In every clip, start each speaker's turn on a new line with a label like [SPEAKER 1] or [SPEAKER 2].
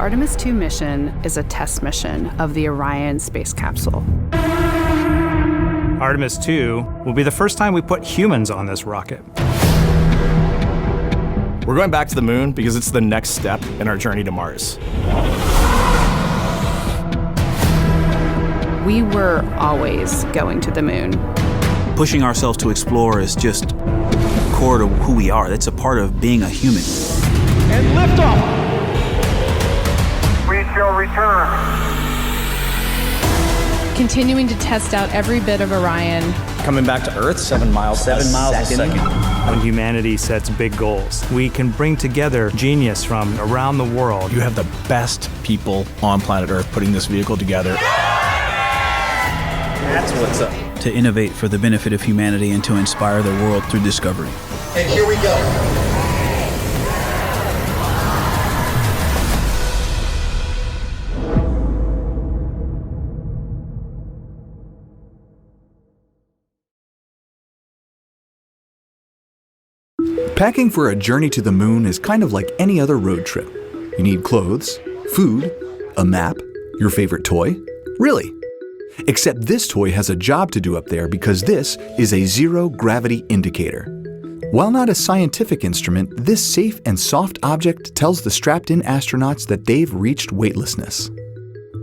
[SPEAKER 1] Artemis 2 mission is a test mission of the Orion space capsule.
[SPEAKER 2] Artemis 2 will be the first time we put humans on this rocket.
[SPEAKER 3] We're going back to the moon because it's the next step in our journey to Mars.
[SPEAKER 1] We were always going to the moon.
[SPEAKER 4] Pushing ourselves to explore is just core to who we are. That's a part of being a human.
[SPEAKER 5] And liftoff! We shall return.
[SPEAKER 6] Continuing to test out every bit of Orion.
[SPEAKER 3] Coming back to Earth, 7 miles a second.
[SPEAKER 2] When humanity sets big goals, we can bring together genius from around the world.
[SPEAKER 3] You have the best people on planet Earth putting this vehicle together. That's what's up.
[SPEAKER 4] To innovate for the benefit of humanity and to inspire the world through discovery.
[SPEAKER 7] And here we go.
[SPEAKER 8] Packing for a journey to the moon is kind of like any other road trip. You need clothes, food, a map, your favorite toy. Really. Except this toy has a job to do up there because this is a zero-gravity indicator. While not a scientific instrument, this safe and soft object tells the strapped-in astronauts that they've reached weightlessness.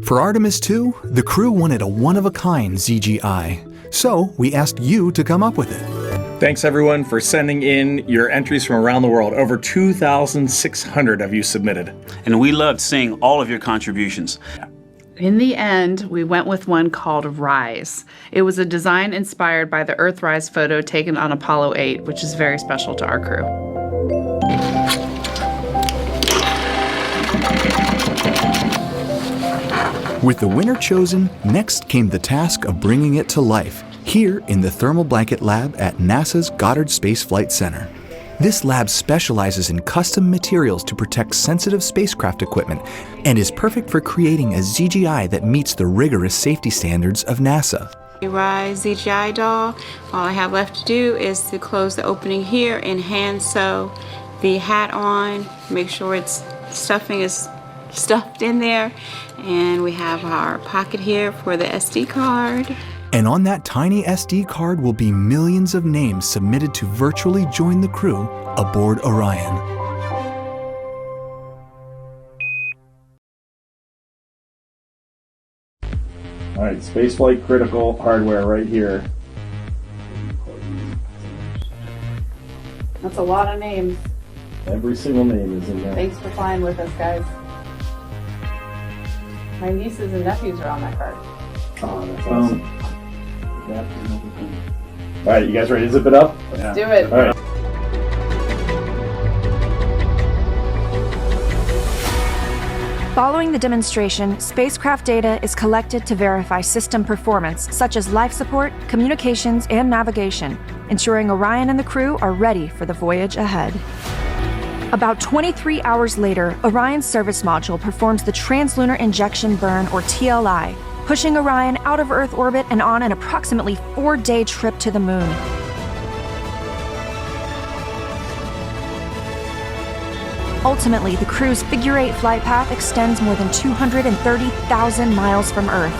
[SPEAKER 8] For Artemis 2, the crew wanted a one-of-a-kind ZGI, so we asked you to come up with it.
[SPEAKER 9] Thanks everyone for sending in your entries from around the world. Over 2,600 of you submitted.
[SPEAKER 4] And we loved seeing all of your contributions.
[SPEAKER 1] In the end, we went with one called Rise. It was a design inspired by the Earthrise photo taken on Apollo 8, which is very special to our crew.
[SPEAKER 8] With the winner chosen, next came the task of bringing it to life, here in the Thermal Blanket Lab at NASA's Goddard Space Flight Center. This lab specializes in custom materials to protect sensitive spacecraft equipment and is perfect for creating a ZGI that meets the rigorous safety standards of NASA.
[SPEAKER 10] Rise ZGI doll. All I have left to do is to close the opening here and hand sew the hat on, make sure its stuffing is stuffed in there, and we have our pocket here for the SD card.
[SPEAKER 8] And on that tiny SD card will be millions of names submitted to virtually join the crew aboard Orion.
[SPEAKER 9] All right, spaceflight critical hardware right here.
[SPEAKER 1] That's a lot of names.
[SPEAKER 9] Every single name is in there.
[SPEAKER 1] Thanks for flying with us, guys. My nieces and nephews are on that card.
[SPEAKER 9] Oh, that's awesome. All right, you guys ready to zip it up?
[SPEAKER 1] Let's do it.
[SPEAKER 9] All right.
[SPEAKER 11] Following the demonstration, spacecraft data is collected to verify system performance, such as life support, communications, and navigation, ensuring Orion and the crew are ready for the voyage ahead. About 23 hours later, Orion's service module performs the Translunar Injection Burn, or TLI, pushing Orion out of Earth orbit and on an approximately 4-day trip to the moon. Ultimately, the crew's figure-8 flight path extends more than 230,000 miles from Earth.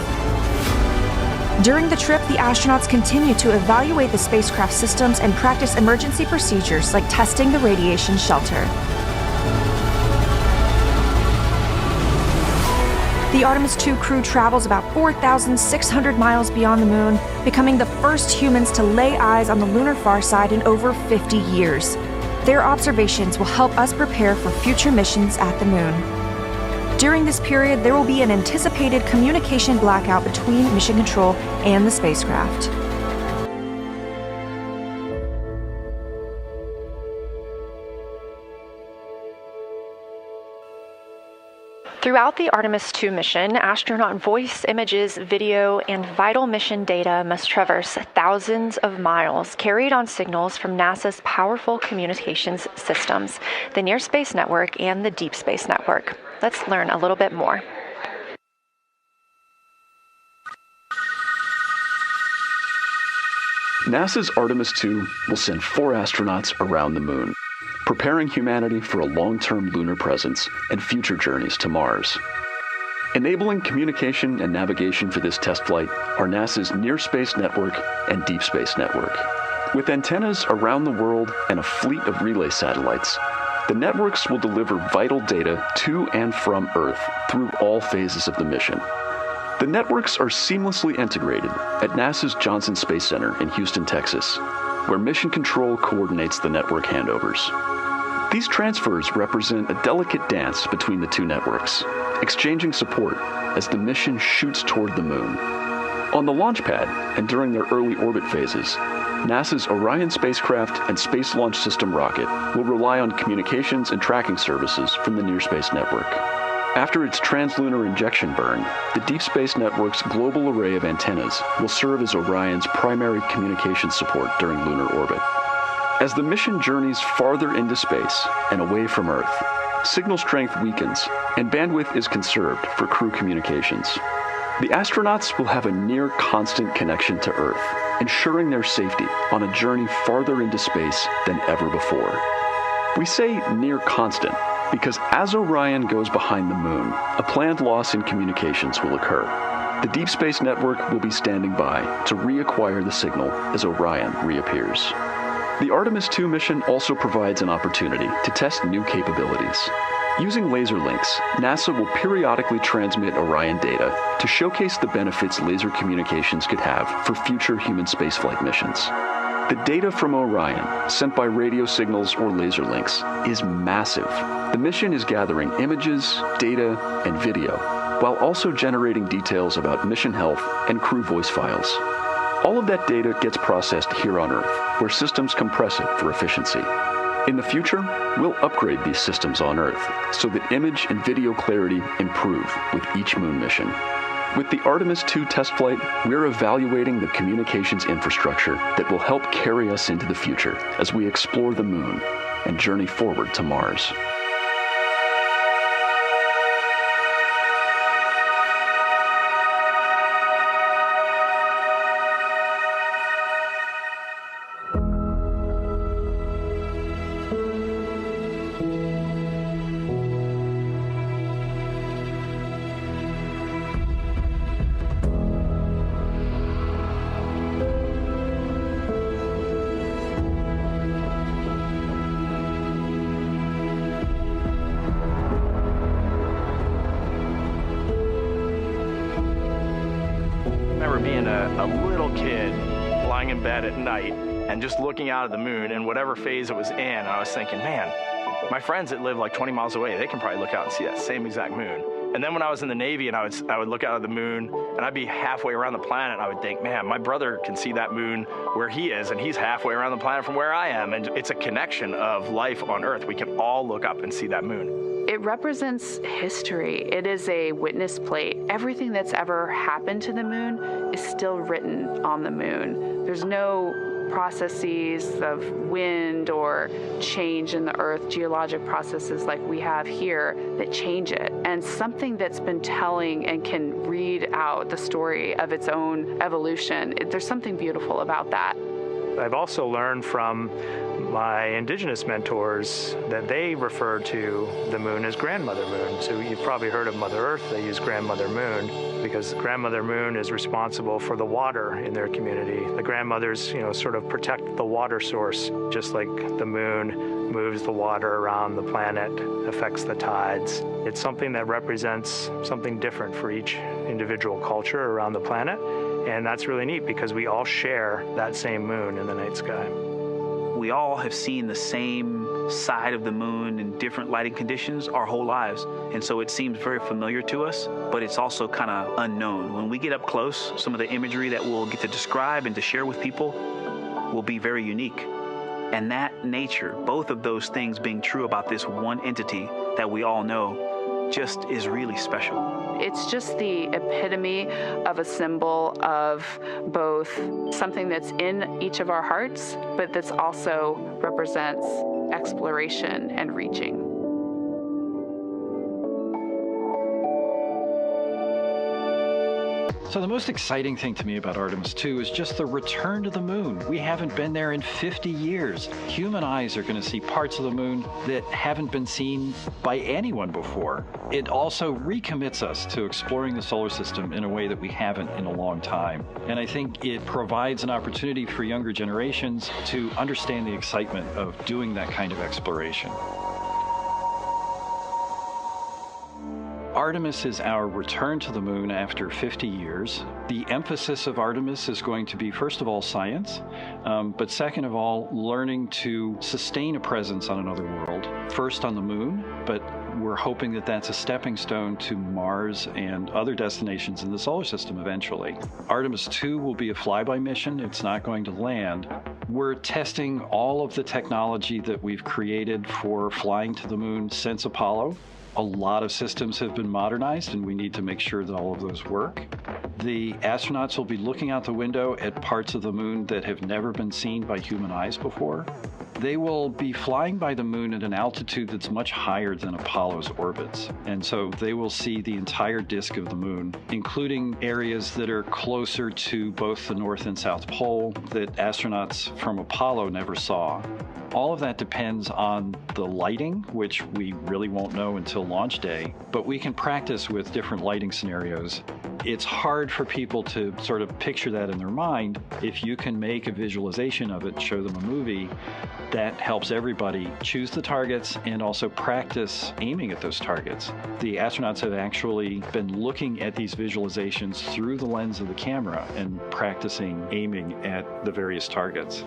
[SPEAKER 11] During the trip, the astronauts continue to evaluate the spacecraft systems and practice emergency procedures like testing the radiation shelter. The Artemis 2 crew travels about 4,600 miles beyond the moon, becoming the first humans to lay eyes on the lunar far side in over 50 years. Their observations will help us prepare for future missions at the moon. During this period, there will be an anticipated communication blackout between Mission Control and the spacecraft. Throughout the Artemis 2 mission, astronaut voice, images, video, and vital mission data must traverse thousands of miles, carried on signals from NASA's powerful communications systems, the Near Space Network and the Deep Space Network. Let's learn a little bit more.
[SPEAKER 12] NASA's Artemis 2 will send 4 astronauts around the moon.
[SPEAKER 7] preparing humanity for a long-term lunar presence and future journeys to Mars. Enabling communication and navigation for this test flight are NASA's Near Space Network and Deep Space Network. With antennas around the world and a fleet of relay satellites, the networks will deliver vital data to and from Earth through all phases of the mission. The networks are seamlessly integrated at NASA's Johnson Space Center in Houston, Texas, where Mission Control coordinates the network handovers. These transfers represent a delicate dance between the two networks, exchanging support as the mission shoots toward the moon. On the launch pad and during their early orbit phases, NASA's Orion spacecraft and Space Launch System rocket will rely on communications and tracking services from the Near Space Network. After its translunar injection burn, the Deep Space Network's global array of antennas will serve as Orion's primary communication support during lunar orbit. As the mission journeys farther into space and away from Earth, signal strength weakens and bandwidth is conserved for crew communications. The astronauts will have a near constant connection to Earth, ensuring their safety on a journey farther into space than ever before. We say near constant because as Orion goes behind the moon, a planned loss in communications will occur. The Deep Space Network will be standing by to reacquire the signal as Orion reappears. The Artemis II mission also provides an opportunity to test new capabilities. Using laser links, NASA will periodically transmit Orion data to showcase the benefits laser communications could have for future human spaceflight missions. The data from Orion, sent by radio signals or laser links, is massive. The mission is gathering images, data, and video, while also generating details about mission health and crew voice files. All of that data gets processed here on Earth, where systems compress it for efficiency. In the future, we'll upgrade these systems on Earth so that image and video clarity improve with each moon mission. With the Artemis II test flight, we're evaluating the communications infrastructure that will help carry us into the future as we explore the moon and journey forward to Mars.
[SPEAKER 3] Being a little kid lying in bed at night and just looking out at the moon and whatever phase it was in, and I was thinking, man, my friends that live like 20 miles away, they can probably look out and see that same exact moon. And then when I was in the Navy and I would look out at the moon and I'd be halfway around the planet, and I would think, man, my brother can see that moon where he is, and he's halfway around the planet from where I am. And it's a connection of life on Earth. We can all look up and see that moon.
[SPEAKER 1] It represents history. It is a witness plate. Everything that's ever happened to the moon is still written on the moon. There's no processes of wind or change in the Earth, geologic processes like we have here that change it. And something that's been telling and can read out the story of its own evolution, there's something beautiful about that.
[SPEAKER 2] I've also learned from my indigenous mentors that they refer to the moon as grandmother moon. So you've probably heard of Mother Earth. They use grandmother moon because grandmother moon is responsible for the water in their community. The grandmothers, sort of protect the water source, just like the moon moves the water around the planet, affects the tides. It's something that represents something different for each individual culture around the planet. And that's really neat because we all share that same moon in the night sky.
[SPEAKER 4] We all have seen the same side of the moon in different lighting conditions our whole lives. And so it seems very familiar to us, but it's also kind of unknown. When we get up close, some of the imagery that we'll get to describe and to share with people will be very unique. And that nature, both of those things being true about this one entity that we all know, just is really special.
[SPEAKER 1] It's just the epitome of a symbol of both something that's in each of our hearts, but that's also represents exploration and reaching.
[SPEAKER 12] So the most exciting thing to me about Artemis 2 is just the return to the moon. We haven't been there in 50 years. Human eyes are going to see parts of the moon that haven't been seen by anyone before. It also recommits us to exploring the solar system in a way that we haven't in a long time. And I think it provides an opportunity for younger generations to understand the excitement of doing that kind of exploration. Artemis is our return to the moon after 50 years. The emphasis of Artemis is going to be, first of all, science, but second of all, learning to sustain a presence on another world. First on the moon, but we're hoping that that's a stepping stone to Mars and other destinations in the solar system eventually. Artemis 2 will be a flyby mission. It's not going to land. We're testing all of the technology that we've created for flying to the moon since Apollo. A lot of systems have been modernized, and we need to make sure that all of those work. The astronauts will be looking out the window at parts of the moon that have never been seen by human eyes before. They will be flying by the moon at an altitude that's much higher than Apollo's orbits. And so they will see the entire disk of the moon, including areas that are closer to both the North and South Pole that astronauts from Apollo never saw. All of that depends on the lighting, which we really won't know until launch day, but we can practice with different lighting scenarios. It's hard for people to sort of picture that in their mind. If you can make a visualization of it, show them a movie, that helps everybody choose the targets and also practice aiming at those targets. The astronauts have actually been looking at these visualizations through the lens of the camera and practicing aiming at the various targets.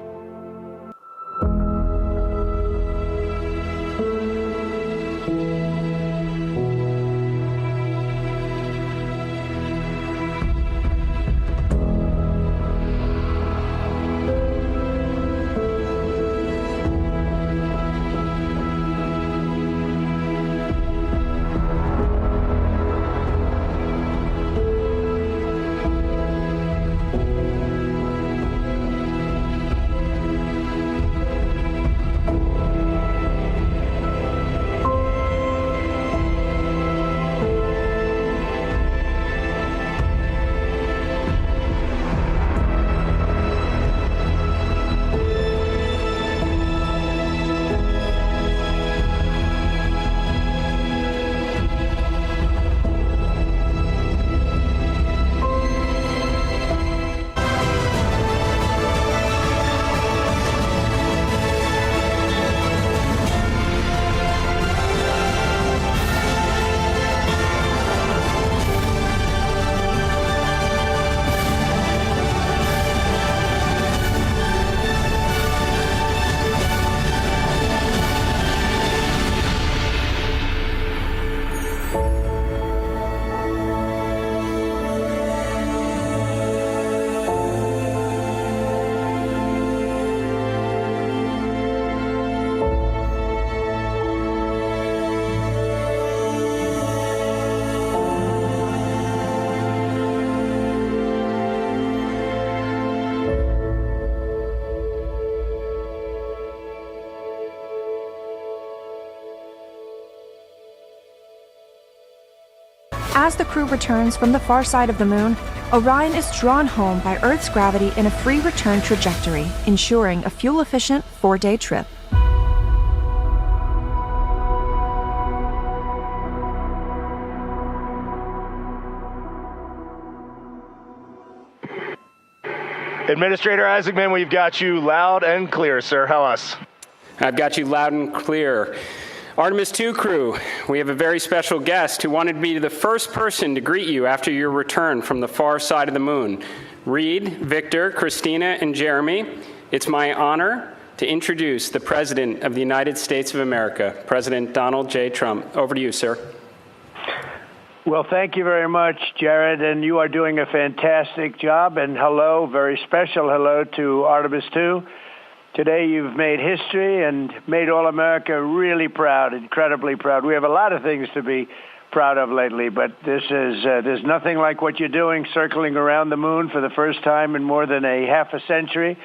[SPEAKER 11] As the crew returns from the far side of the moon, Orion is drawn home by Earth's gravity in a free return trajectory, ensuring a fuel-efficient 4-day trip.
[SPEAKER 3] Administrator Isaacman, we've got you loud and clear, sir. How us?
[SPEAKER 13] I've got you loud and clear. Artemis 2 crew, we have a very special guest who wanted to be the first person to greet you after your return from the far side of the moon. Reed, Victor, Christina, and Jeremy, it's my honor to introduce the President of the United States of America, President Donald J. Trump. Over to you, sir.
[SPEAKER 5] Well, thank you very much, Jared, and you are doing a fantastic job. And hello, very special hello to Artemis 2. Today you've made history and made all America really proud, incredibly proud. We have a lot of things to be proud of lately, but this is there's nothing like what you're doing, circling around the moon for the first time in more than a half a century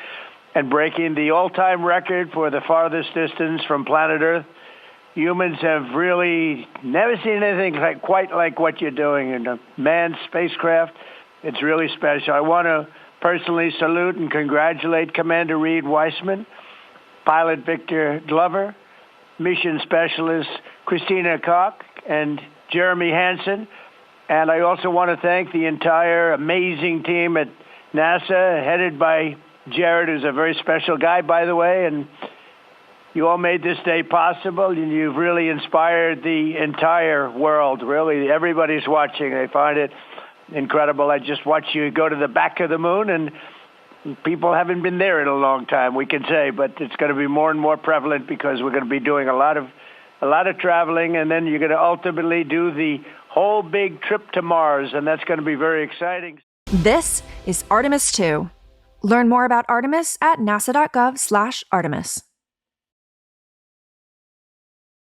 [SPEAKER 5] and breaking the all-time record for the farthest distance from planet Earth. Humans have really never seen anything quite like what you're doing in a manned spacecraft It's really special. I want to personally salute and congratulate Commander Reed Weissman, Pilot Victor Glover, Mission Specialist Christina Koch, and Jeremy Hansen. And I also want to thank the entire amazing team at NASA, headed by Jared, who's a very special guy, by the way. And you all made this day possible, and you've really inspired the entire world. Really, everybody's watching. I find it incredible. I just watch you go to the back of the moon, and people haven't been there in a long time, we can say, but it's going to be more and more prevalent because we're going to be doing a lot of traveling, and then you're going to ultimately do the whole big trip to Mars, and that's going to be very exciting.
[SPEAKER 11] This is Artemis 2. Learn more about Artemis at nasa.gov/Artemis.